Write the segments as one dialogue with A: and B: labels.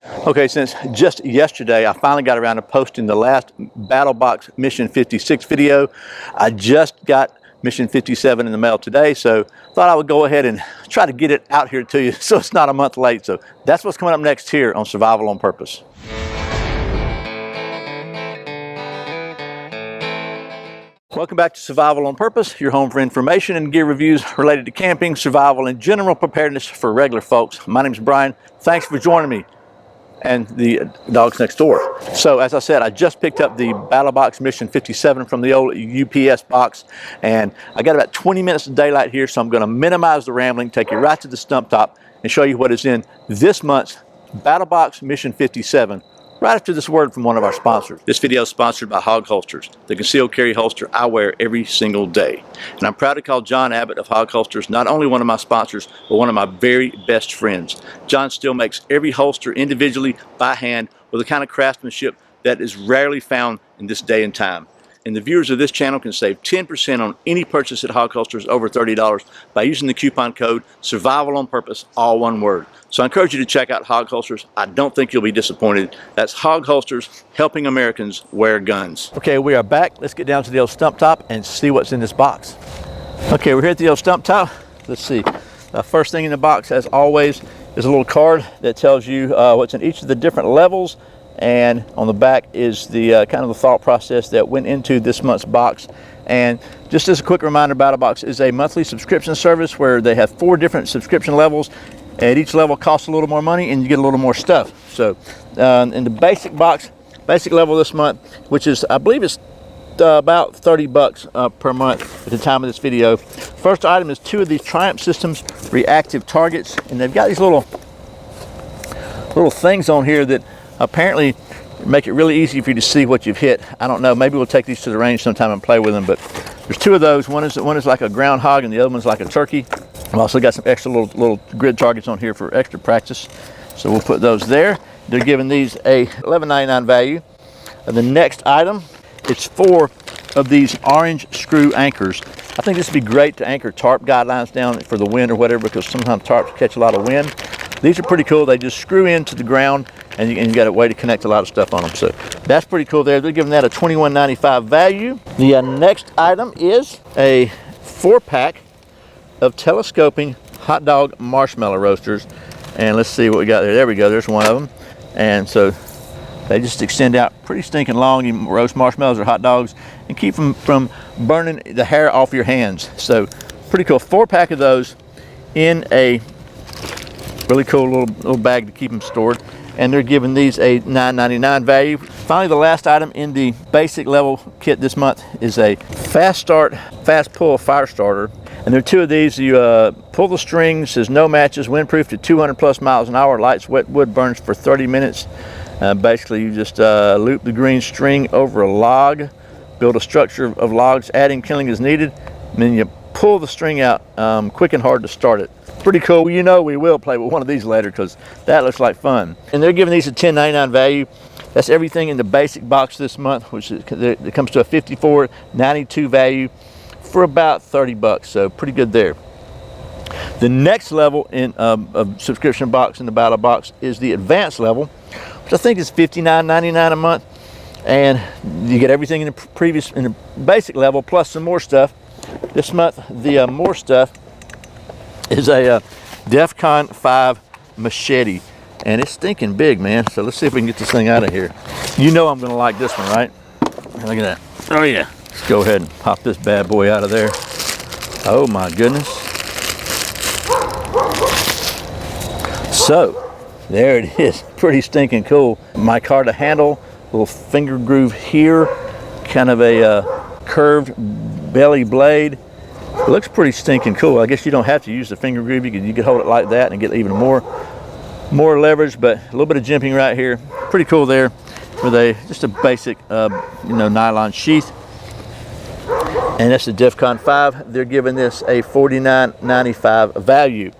A: Okay, since just yesterday I finally got around to posting the last Battlebox Mission 56 video. I just got Mission 57 in the mail today, so thought I would go ahead and try to get it out here to you so it's not a month late. So that's what's coming up next here on Survival on Purpose. Welcome back to Survival on Purpose, your home for information and gear reviews related to camping, survival, and general preparedness for regular folks. My name is Brian. Thanks for joining me and the dogs next door. So as I said, I just picked up the Battlebox Mission 57 from the old UPS box, and I got about 20 minutes of daylight here, so I'm going to minimize the rambling, take you right to the stump top, and show you what is in this month's Battlebox Mission 57. Right after this word from one of our sponsors. This video is sponsored by Hog Holsters, the concealed carry holster I wear every single day. And I'm proud to call John Abbott of Hog Holsters not only one of my sponsors, but one of my very best friends. John still makes every holster individually by hand with the kind of craftsmanship that is rarely found in this day and time. And the viewers of this channel can save 10% on any purchase at Hog Holsters over $30 by using the coupon code Survival on Purpose, all one word. So I encourage you to check out Hog Holsters. I don't think you'll be disappointed. That's Hog Holsters, helping Americans wear guns. Okay, we are back. Let's get down to the old stump top and see what's in this box. Okay, we're here at the old stump top. Let's see. The first thing in the box, as always, is a little card that tells you what's in each of the different levels. And on the back is the kind of the thought process that went into this month's box. And just as a quick reminder, Battlebox is a monthly subscription service where they have 4 different subscription levels, and each level costs a little more money and you get a little more stuff. So in the basic box, basic level this month, which is, I believe it's about $30 per month at the time of this video. First item is 2 of these Triumph Systems reactive targets, and they've got these little things on here that apparently make it really easy for you to see what you've hit. I don't know, maybe we'll take these to the range sometime and play with them, but there's 2 of those. One is like a groundhog and the other one's like a turkey. I've also got some extra little grid targets on here for extra practice, so we'll put those there. They're giving these a $11.99 value. The next item, it's 4 of these orange screw anchors. I think this would be great to anchor tarp guidelines down for the wind or whatever, because sometimes tarps catch a lot of wind. These are pretty cool. They just screw into the ground, and you got a way to connect a lot of stuff on them. So that's pretty cool there. They're giving that a $21.95 value. The next item is a 4-pack of telescoping hot dog marshmallow roasters. And let's see what we got there. There we go. There's one of them. And so they just extend out pretty stinking long. You roast marshmallows or hot dogs and keep them from burning the hair off your hands. So pretty cool. 4-pack of those in a really cool little bag to keep them stored. And they're giving these a $9.99 value. Finally, the last item in the basic level kit this month is a fast start, fast pull fire starter. And there are 2 of these. You pull the string, says no matches, windproof to 200 plus miles an hour, lights wet wood, burns for 30 minutes. Basically, you just loop the green string over a log, build a structure of logs, adding kindling as needed, and then you pull the string out, quick and hard to start it. Pretty cool. You know we will play with one of these later because that looks like fun. And they're giving these a $10.99 value. That's everything in the basic box this month, which it comes to a $54.92 value for about $30. So pretty good there. The next level in a subscription box in the Battle Box is the advanced level, which I think is $59.99 a month. And you get everything in the basic level plus some more stuff. This month, the more stuff is a DEFCON 5 machete, and it's stinking big, man. So let's see if we can get this thing out of here. You know I'm gonna like this one, right? Look at that. Oh yeah. Let's go ahead and pop this bad boy out of there. Oh my goodness. So there it is. Pretty stinking cool. Micarta handle, little finger groove here, kind of a curved belly blade. It looks pretty stinking cool. I guess you don't have to use the finger groove. You could hold it like that and get even more leverage, but a little bit of jimping right here. Pretty cool there with just a basic nylon sheath. And that's the DEFCON 5. They're giving this a $49.95 value.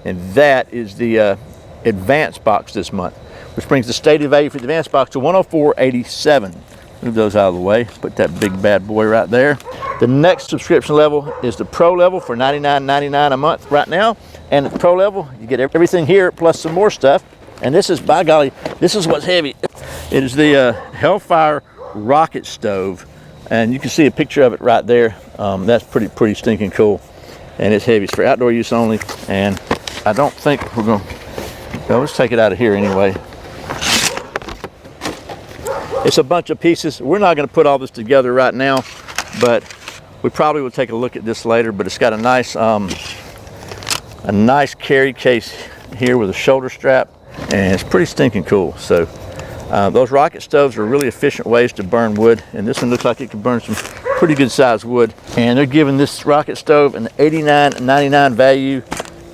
A: And that is the advanced box this month, which brings the stated value for the advanced box to $104.87. Move those out of the way. Put that big bad boy right there. The next subscription level is the Pro level for $99.99 a month right now. And at the Pro level, you get everything here plus some more stuff. And this is, by golly, this is what's heavy. It is the Hellfire rocket stove, and you can see a picture of it right there. That's pretty stinking cool, and it's heavy. It's for outdoor use only, and I don't think we're going to, well, let's take it out of here anyway. It's a bunch of pieces. We're not going to put all this together right now, but we probably will take a look at this later. But it's got a nice carry case here with a shoulder strap, and it's pretty stinking cool. So those rocket stoves are really efficient ways to burn wood, and this one looks like it can burn some pretty good sized wood. And they're giving this rocket stove an $89.99 value,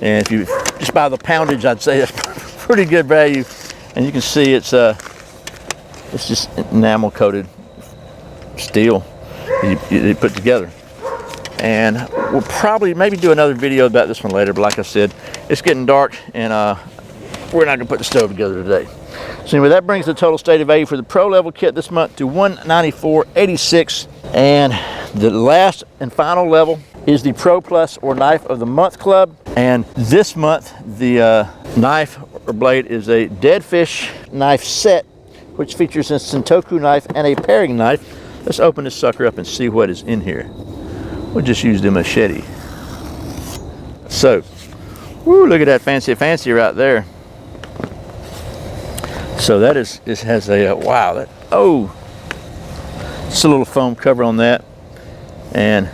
A: and if you just by the poundage, I'd say that's pretty good value. And you can see it's just enamel coated steel they put together. And we'll probably maybe do another video about this one later, but like I said, it's getting dark, and we're not gonna put the stove together today. So anyway, that brings the total stated value for the pro level kit this month to $194.86. And the last and final level is the Pro Plus or Knife of the Month Club. And this month, the knife or blade is a dead fish knife set, which features a Sentoku knife and a paring knife. Let's open this sucker up and see what is in here. We'll just use the machete. So, woo, look at that fancy right there. So that is, this has a, wow, that, oh, it's a little foam cover on that. And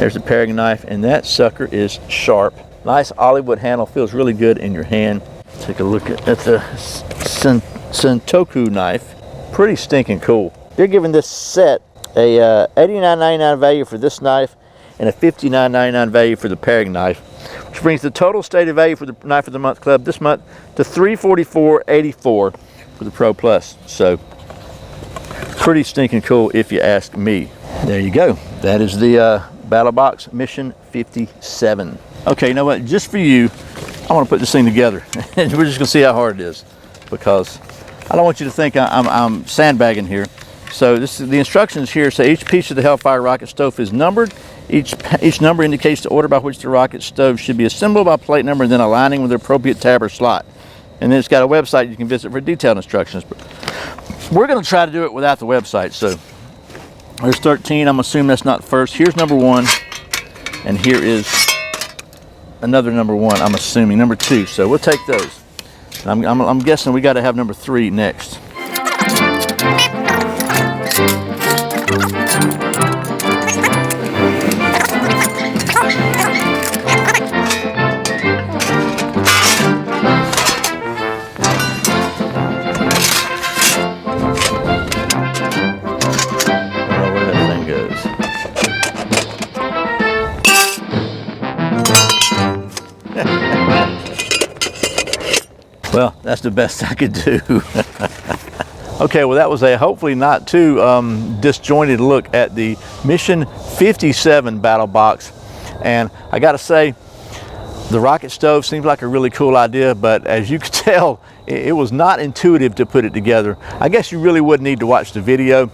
A: there's the paring knife, and that sucker is sharp. Nice Hollywood handle, feels really good in your hand. Take a look at the Sentoku knife. Pretty stinking cool. They're giving this set a $89.99 value for this knife and a $59.99 value for the paring knife, which brings the total stated value for the Knife of the Month Club this month to $344.84 for the Pro Plus. So pretty stinking cool if you ask me. There you go. That is the Battlbox Mission 57. Okay, you know what? Just for you, I want to put this thing together, and we're just gonna see how hard it is, because I don't want you to think I'm sandbagging here. So the instructions here say each piece of the Hellfire rocket stove is numbered. Each number indicates the order by which the rocket stove should be assembled by plate number and then aligning with the appropriate tab or slot. And then it's got a website you can visit for detailed instructions. But we're going to try to do it without the website. So there's 13. I'm assuming that's not first. Here's number 1, and here is another number 1. I'm assuming number 2. So we'll take those. I'm guessing we got to have number 3 next. Well, that's the best I could do. Okay, well, that was a hopefully not too disjointed look at the Mission 57 battle box. And I gotta say, the rocket stove seems like a really cool idea, but as you can tell, it was not intuitive to put it together. I guess you really would need to watch the video,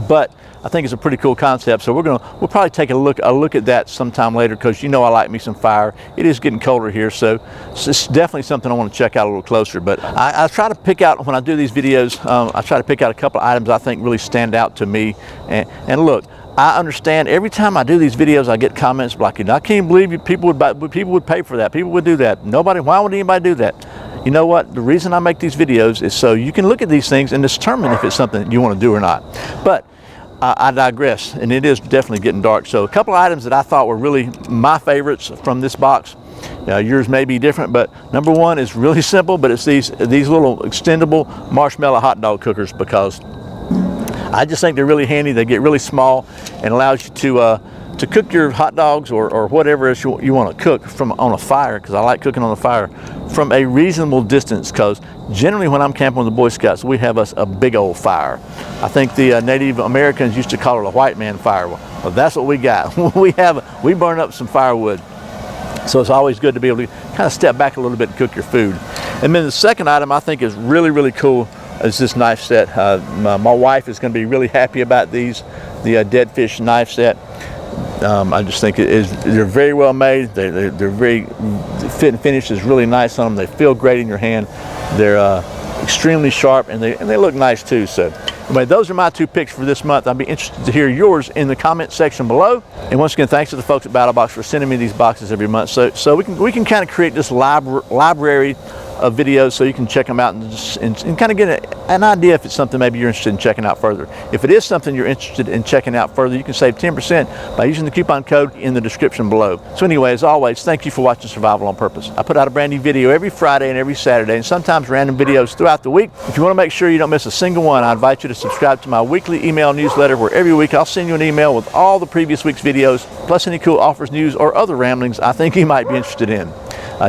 A: but I think it's a pretty cool concept. So we'll probably take a look at that sometime later, because you know I like me some fire. It is getting colder here, so it's definitely something I want to check out a little closer. But I try to pick out, when I do these videos, I try to pick out a couple of items I think really stand out to me. And look, I understand every time I do these videos, I get comments like, I can't believe people would pay for that. People would do that. Why would anybody do that? You know what? The reason I make these videos is so you can look at these things and determine if it's something that you want to do or not. But I digress, and it is definitely getting dark. So a couple of items that I thought were really my favorites from this box. Yours may be different, but number 1 is really simple, but it's these little extendable marshmallow hot dog cookers, because I just think they're really handy. They get really small and allows you to cook your hot dogs or whatever else you want to cook on a fire, because I like cooking on a fire, from a reasonable distance, because generally when I'm camping with the Boy Scouts, we have us a big old fire. I think the Native Americans used to call it a white man fire. Well, that's what we got. We burn up some firewood. So it's always good to be able to kind of step back a little bit and cook your food. And then the second item I think is really, really cool is this knife set. My wife is going to be really happy about these, the dead fish knife set. I just think they're very well made. They're very, the fit and finish is really nice on them. They feel great in your hand. They're extremely sharp, and they look nice too. So anyway, those are my 2 picks for this month. I'd be interested to hear yours in the comment section below. And once again, thanks to the folks at Battlbox for sending me these boxes every month, so we can kind of create this library of videos, so you can check them out and kind of get an idea if it's something maybe you're interested in checking out further. If it is something you're interested in checking out further, you can save 10% by using the coupon code in the description below. So anyway, as always, thank you for watching Survival on Purpose. I put out a brand new video every Friday and every Saturday, and sometimes random videos throughout the week. If you want to make sure you don't miss a single one, I invite you to subscribe to my weekly email newsletter, where every week I'll send you an email with all the previous week's videos, plus any cool offers, news, or other ramblings I think you might be interested in.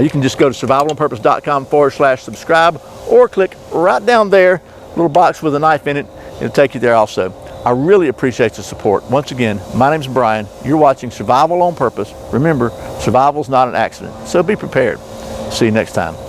A: You can just go to survivalonpurpose.com/subscribe, or click right down there, little box with a knife in it. It'll take you there also. I really appreciate the support. Once again, my name's Brian. You're watching Survival on Purpose. Remember, survival's not an accident, so be prepared. See you next time.